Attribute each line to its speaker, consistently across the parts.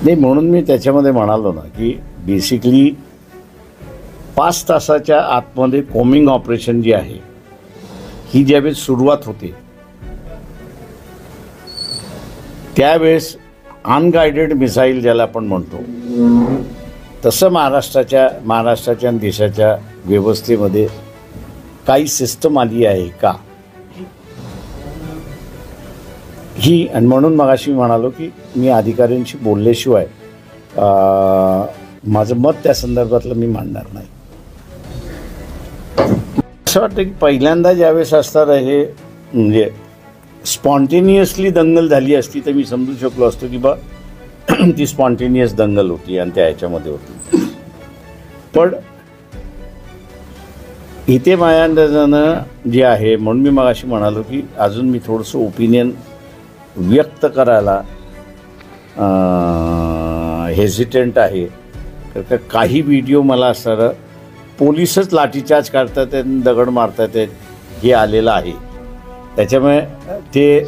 Speaker 1: नाही, म्हणून मी त्याच्यामध्ये म्हणालो ना की बेसिकली 5 तासाच्या आतमध्ये कोमिंग ऑपरेशन जी आहे ही ज्यावेळेस सुरुवात होते त्यावेळेस अनगायडेड मिसाईल ज्याला आपण म्हणतो तसं महाराष्ट्राच्या आणि देशाच्या व्यवस्थेमध्ये काही सिस्टम आली आहे का ही, आणि म्हणून मगाशी मी म्हणालो की मी अधिकाऱ्यांशी बोलल्याशिवाय माझं मत त्या संदर्भातलं मी मांडणार नाही. असं वाटतं की पहिल्यांदा ज्यावेळेस असतात हे म्हणजे स्पॉन्टेनियसली दंगल झाली असती तर मी समजू शकलो असतो की बा ती स्पॉन्टेनियस दंगल होती आणि त्या ह्याच्यामध्ये होती. पण इथे माझ्या अंदाजानं जे आहे, म्हणून मी मगाशी म्हणालो की अजून मी थोडंसं ओपिनियन व्यक्त करायला हेजिटेंट आहे. कारण काही व्हिडिओ मला असणारं पोलिसच लाठीचार्ज करतात आणि दगड मारतात हे आलेलं आहे. त्याच्यामुळे ते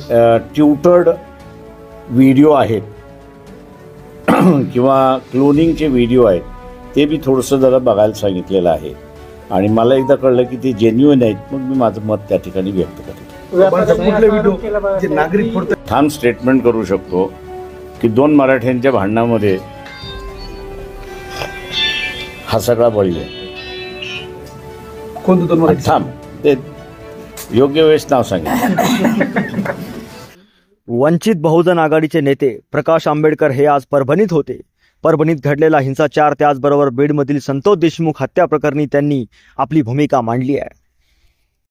Speaker 1: ट्युटर्ड व्हिडिओ आहेत किंवा क्लोनिंगचे व्हिडिओ आहेत ते मी थोडंसं जरा बघायला सांगितलेलं आहे आणि मला एकदा कळलं की ते जेन्युइन आहेत, मग मी माझं मत त्या ठिकाणी व्यक्त करतो. ठाम स्टेटमेंट करू शकतो की 2 मराठ्यांच्या भांडणामध्ये हा सगळा बळी आहे.
Speaker 2: कोणतं 2 मराठी?
Speaker 1: ठाम, ते योग्य वेळेस नाव सांगितलं.
Speaker 3: वंचित बहुजन आघाडीचे नेते प्रकाश आंबेडकर हे आज परभणीत होते. परभणीत घडलेला हिंसाचार त्याचबरोबर बीडमधील संतोष देशमुख हत्या प्रकरणी त्यांनी आपली भूमिका मांडली आहे.